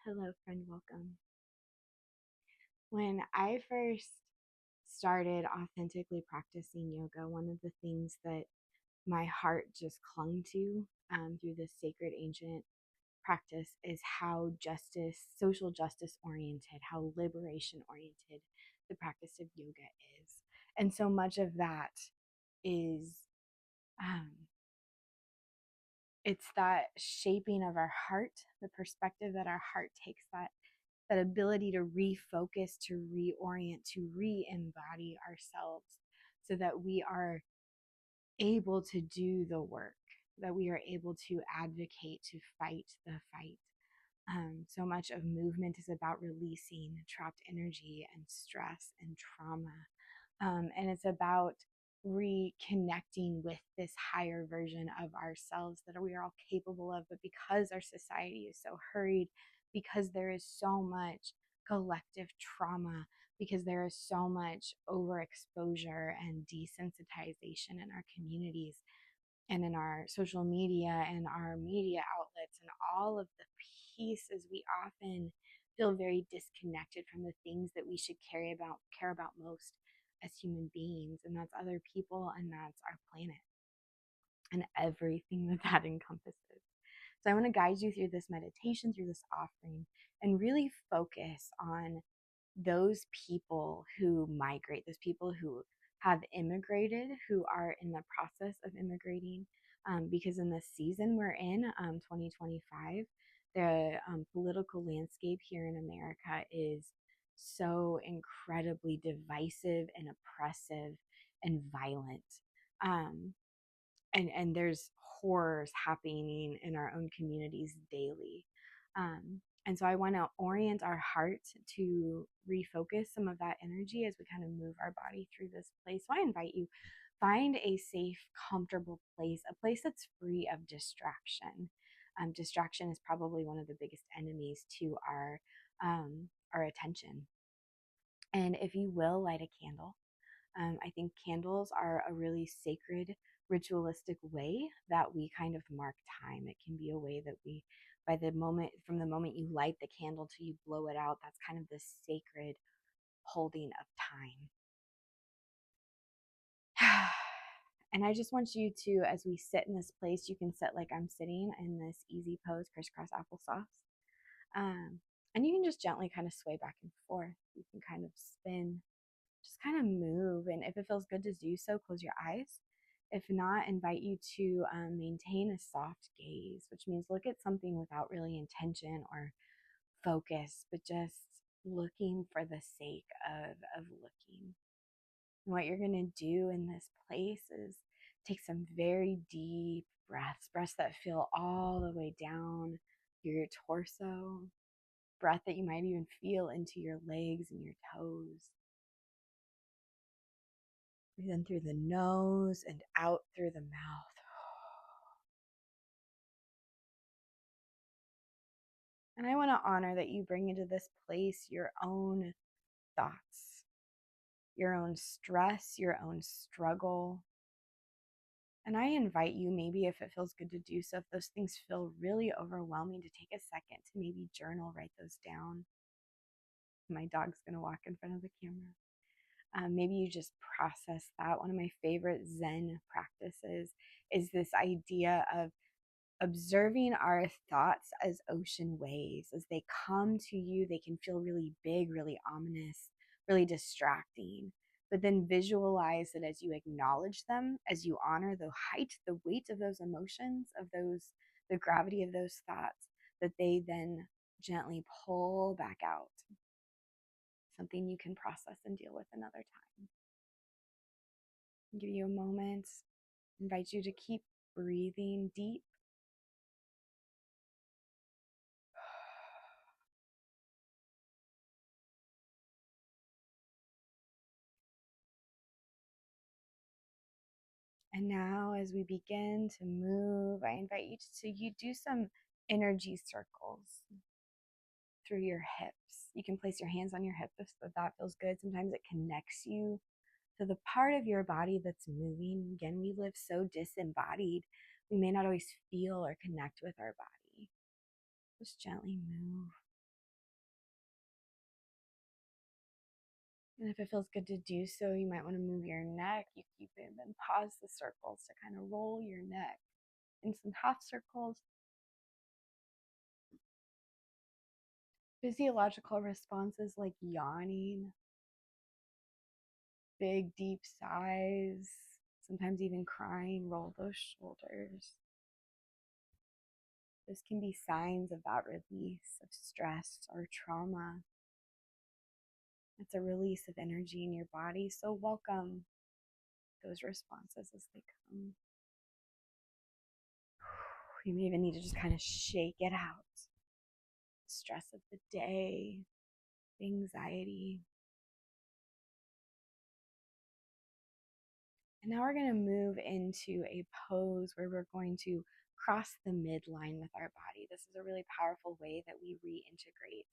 Hello, friend, welcome. When I first started authentically practicing yoga, one of the things that my heart just clung to through this sacred ancient practice is how social justice oriented, how liberation oriented the practice of yoga is. And so much of that is um, it's that shaping of our heart, the perspective that our heart takes that ability to refocus, to reorient, to re-embody ourselves so that we are able to do the work, that we are able to advocate, to fight the fight. So much of movement is about releasing trapped energy and stress and trauma. And it's about reconnecting with this higher version of ourselves that we are all capable of. But because our society is so hurried, because there is so much collective trauma, because there is so much overexposure and desensitization in our communities and in our social media and our media outlets and all of the pieces, we often feel very disconnected from the things that we should care about most as human beings, and that's other people and that's our planet and everything that encompasses. So I want to guide you through this meditation, through this offering, and really focus on those people who migrate, those people who have immigrated, who are in the process of immigrating, because in the season we're in, 2025, the political landscape here in America is so incredibly divisive and oppressive and violent. Um, and there's horrors happening in our own communities daily. And so I want to orient our heart to refocus some of that energy as we kind of move our body through this place. So I invite you, find a safe, comfortable place, a place that's free of distraction. Distraction is probably one of the biggest enemies to our attention. And if you will, light a candle. I think candles are a really sacred, ritualistic way that we kind of mark time. It can be a way that we, from the moment you light the candle till you blow it out, that's kind of this sacred holding of time. And I just want you to, as we sit in this place, you can sit like I'm sitting in this easy pose, crisscross applesauce. And you can just gently kind of sway back and forth. You can kind of spin, just kind of move. And if it feels good to do so, close your eyes. If not, invite you to maintain a soft gaze, which means look at something without really intention or focus, but just looking for the sake of looking. And what you're going to do in this place is take some very deep breaths that feel all the way down your torso, breath that you might even feel into your legs and your toes. Breathe in through the nose and out through the mouth. And I want to honor that you bring into this place your own thoughts, your own stress, your own struggle. And I invite you, maybe if it feels good to do so, if those things feel really overwhelming, to take a second to maybe journal, write those down. My dog's going to walk in front of the camera. Maybe you just process that. One of my favorite Zen practices is this idea of observing our thoughts as ocean waves. As they come to you, they can feel really big, really ominous, really distracting. But then visualize that as you acknowledge them, as you honor the height, the weight of those emotions, the gravity of those thoughts, that they then gently pull back out. Something you can process and deal with another time. I'll give you a moment. Invite you to keep breathing deep. And now, as we begin to move, I invite you to do some energy circles through your hips. You can place your hands on your hip if that feels good. Sometimes it connects you to the part of your body that's moving. Again, we live so disembodied, we may not always feel or connect with our body. Just gently move. And if it feels good to do so, you might want to move your neck. You keep it and then pause the circles to kind of roll your neck in some half circles. Physiological responses like yawning, big, deep sighs, sometimes even crying, roll those shoulders. Those can be signs of that release of stress or trauma. It's a release of energy in your body, so welcome those responses as they come. You may even need to just kind of shake it out. Stress of the day, anxiety. And now we're going to move into a pose where we're going to cross the midline with our body. This is a really powerful way that we reintegrate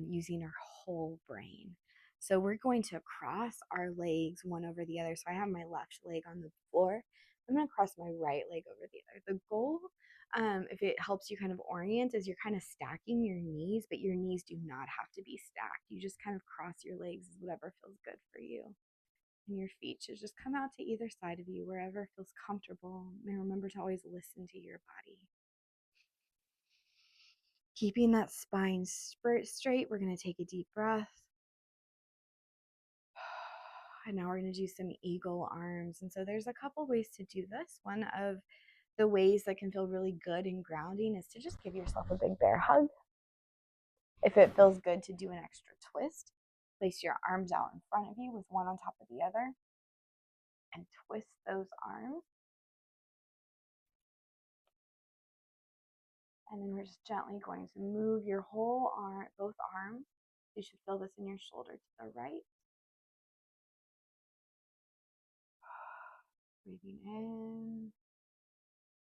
using our whole brain. So we're going to cross our legs one over the other. So I have my left leg on the floor. I'm going to cross my right leg over the other. The goal, if it helps you kind of orient, is you're kind of stacking your knees, but your knees do not have to be stacked. You just kind of cross your legs, whatever feels good for you. And your feet should just come out to either side of you, wherever feels comfortable. And remember to always listen to your body. Keeping that spine straight, we're going to take a deep breath. And now we're going to do some eagle arms. And so there's a couple ways to do this. One of the ways that can feel really good and grounding is to just give yourself a big bear hug. If it feels good to do an extra twist, place your arms out in front of you with one on top of the other and twist those arms. And then we're just gently going to move your whole arm, both arms. You should feel this in your shoulder to the right. Breathing in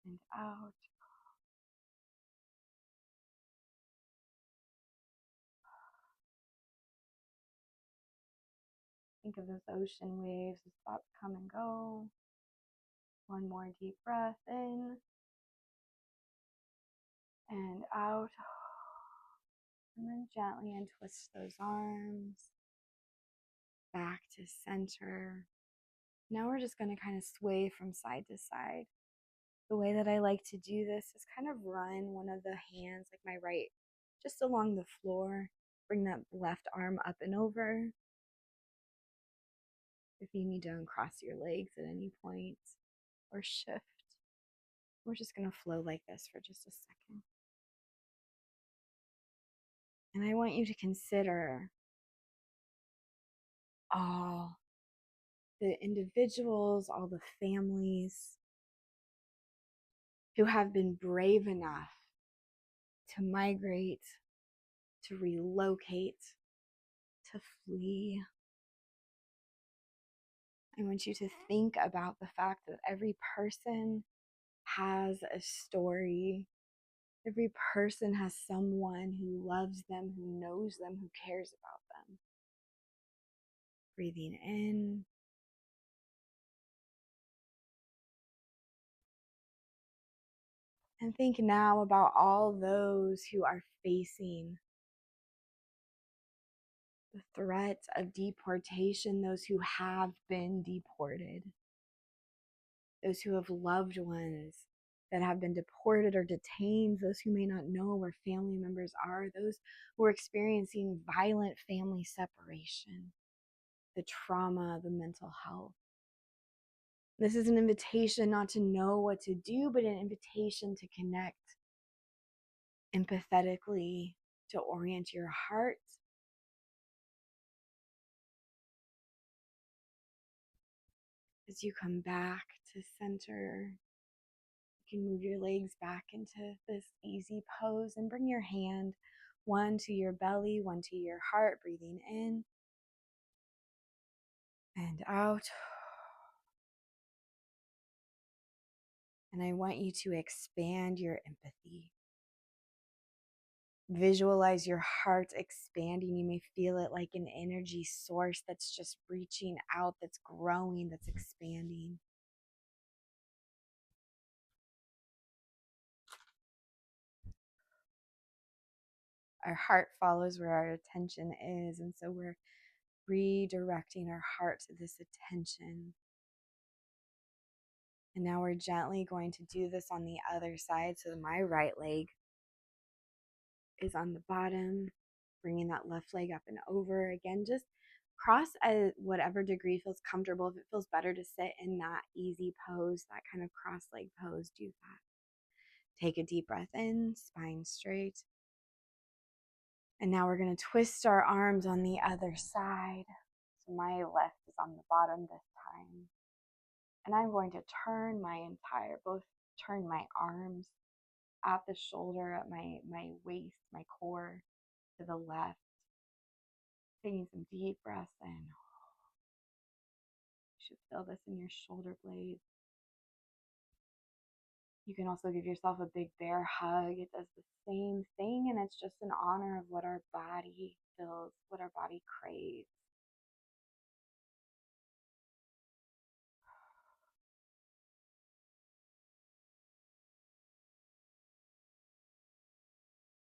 and out. Think of those ocean waves as thoughts come and go. One more deep breath in and out. And then gently untwist those arms back to center. Now we're just going to kind of sway from side to side. The way that I like to do this is kind of run one of the hands, like my right, just along the floor. Bring that left arm up and over. If you need to uncross your legs at any point or shift, we're just going to flow like this for just a second. And I want you to consider all the individuals, all the families who have been brave enough to migrate, to relocate, to flee. I want you to think about the fact that every person has a story. Every person has someone who loves them, who knows them, who cares about them. Breathing in. And think now about all those who are facing the threat of deportation, those who have been deported, those who have loved ones that have been deported or detained, those who may not know where family members are, those who are experiencing violent family separation, the trauma, the mental health. This is an invitation not to know what to do, but an invitation to connect empathetically, to orient your heart. As you come back to center, you can move your legs back into this easy pose and bring your hand, one to your belly, one to your heart, breathing in and out. And I want you to expand your empathy. Visualize your heart expanding. You may feel it like an energy source that's just reaching out, that's growing, that's expanding. Our heart follows where our attention is, and so we're redirecting our heart to this attention. And now we're gently going to do this on the other side. So my right leg is on the bottom, bringing that left leg up and over. Again, just cross at whatever degree feels comfortable. If it feels better to sit in that easy pose, that kind of cross leg pose, do that. Take a deep breath in, spine straight. And now we're going to twist our arms on the other side. So my left is on the bottom this time. And I'm going to turn turn my arms at the shoulder, at my waist, my core to the left. Taking some deep breaths in. You should feel this in your shoulder blades. You can also give yourself a big bear hug. It does the same thing, and it's just in honor of what our body feels, what our body craves.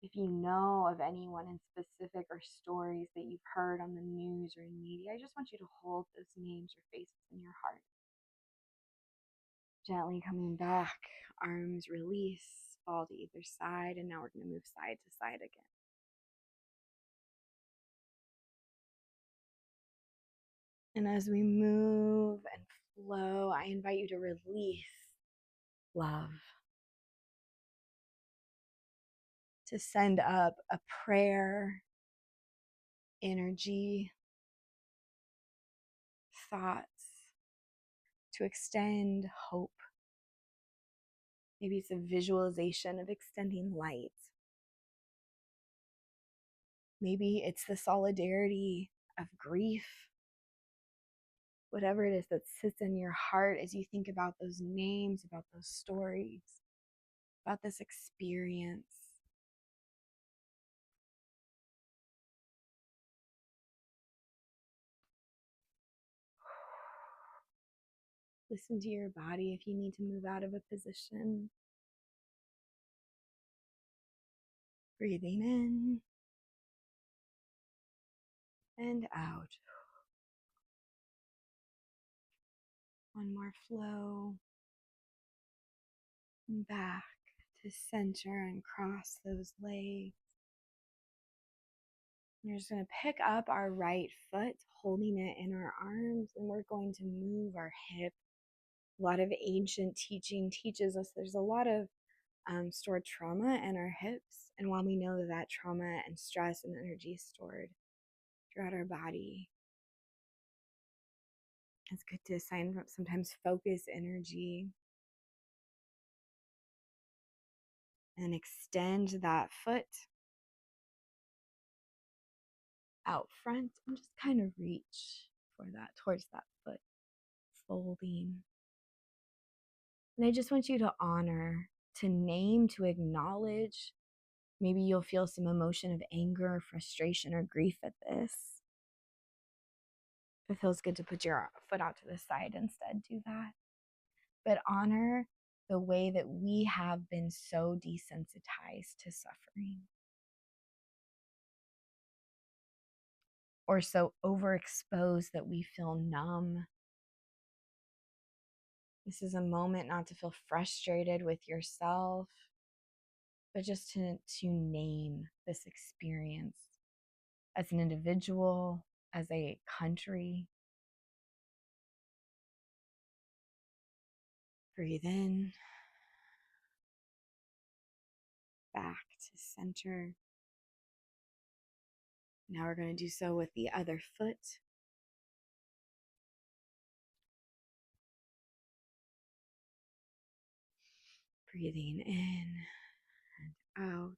If you know of anyone in specific or stories that you've heard on the news or in media, I just want you to hold those names or faces in your heart. Gently coming back, arms release, fall to either side, and now we're going to move side to side again. And as we move and flow, I invite you to release love, to send up a prayer, energy, thoughts, to extend hope. Maybe it's a visualization of extending light. Maybe it's the solidarity of grief. Whatever it is that sits in your heart as you think about those names, about those stories, about this experience. Listen to your body if you need to move out of a position. Breathing in and out. One more flow. And back to center and cross those legs. We're just going to pick up our right foot, holding it in our arms, and we're going to move our hip. A lot of ancient teaching teaches us there's a lot of stored trauma in our hips. And while we know that trauma and stress and energy is stored throughout our body, it's good to sometimes focus energy and extend that foot out front and just kind of reach for that, towards that foot, folding. And I just want you to honor, to name, to acknowledge. Maybe you'll feel some emotion of anger, frustration, or grief at this. If it feels good to put your foot out to the side instead, do that. But honor the way that we have been so desensitized to suffering, or so overexposed that we feel numb. This is a moment not to feel frustrated with yourself, but just to name this experience as an individual, as a country. Breathe in, back to center. Now we're going to do so with the other foot. Breathing in and out.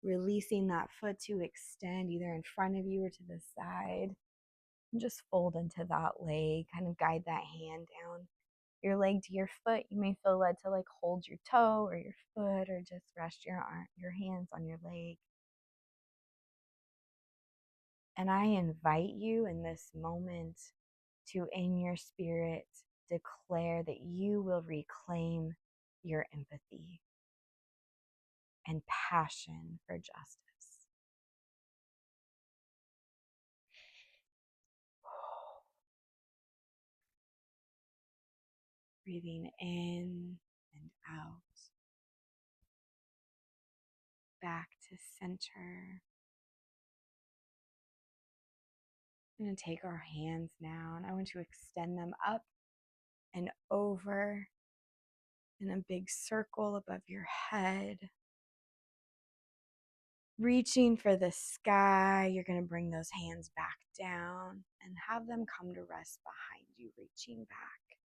Releasing that foot to extend either in front of you or to the side. And just fold into that leg, kind of guide that hand down your leg to your foot. You may feel led to hold your toe or your foot, or just rest your hands on your leg. And I invite you in this moment to, in your spirit, declare that you will reclaim your empathy and passion for justice. Breathing in and out, back to center. I'm going to take our hands now and I want to extend them up and over in a big circle above your head. Reaching for the sky, you're going to bring those hands back down and have them come to rest behind you, reaching back.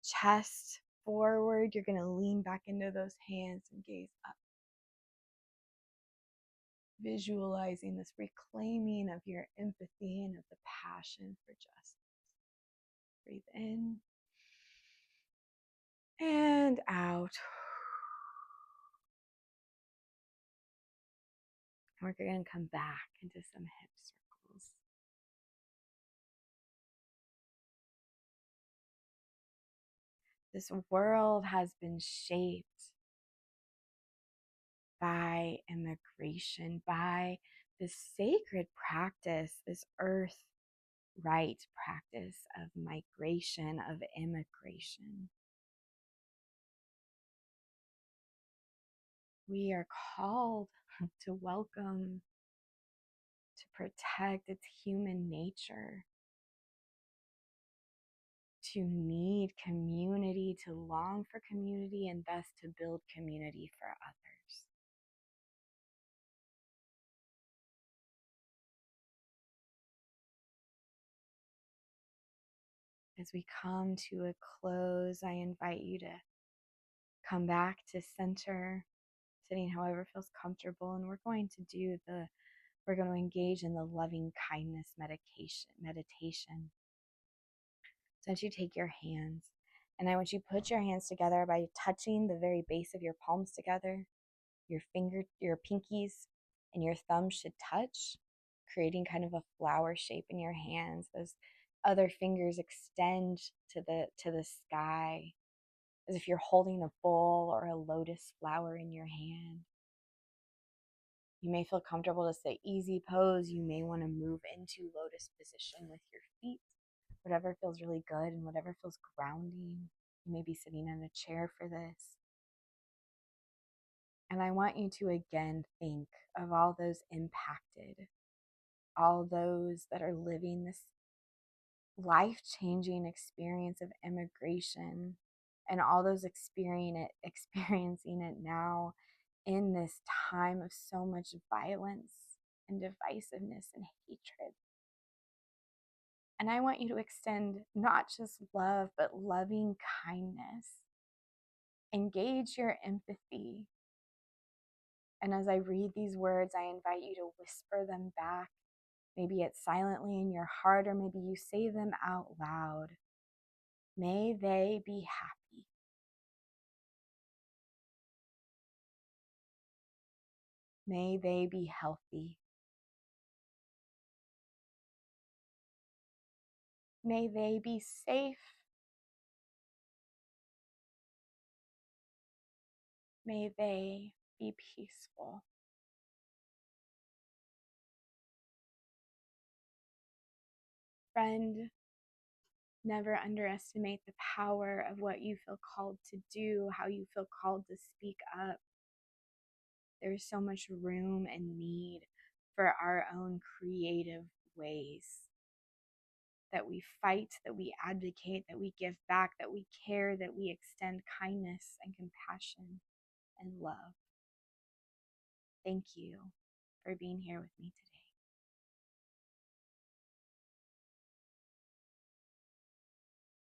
Chest forward, you're going to lean back into those hands and gaze up. Visualizing this reclaiming of your empathy and of the passion for justice. Breathe in and out. We're going to come back into some hip circles. This world has been shaped by immigration, by this sacred practice, this earth right practice of migration, of immigration. We are called to welcome, to protect its human nature, to need community, to long for community, and thus to build community for others. As we come to a close, I invite you to come back to center, sitting however feels comfortable, and we're going to engage in the loving kindness meditation. So once you take your hands, and I want you to put your hands together by touching the very base of your palms together. Your pinkies and your thumbs should touch, creating kind of a flower shape in your hands. Those other fingers extend to the sky, as if you're holding a bowl or a lotus flower in your hand. You may feel comfortable to say easy pose. You may want to move into lotus position with your feet, whatever feels really good and whatever feels grounding. You may be sitting in a chair for this. And I want you to again think of all those impacted, all those that are living this life-changing experience of immigration, and all those experiencing it now in this time of so much violence and divisiveness and hatred. And I want you to extend not just love, but loving kindness. Engage your empathy. And as I read these words, I invite you to whisper them back. Maybe it's silently in your heart, or maybe you say them out loud. May they be happy. May they be healthy. May they be safe. May they be peaceful. Friend, never underestimate the power of what you feel called to do, how you feel called to speak up. There's so much room and need for our own creative ways that we fight, that we advocate, that we give back, that we care, that we extend kindness and compassion and love. Thank you for being here with me today.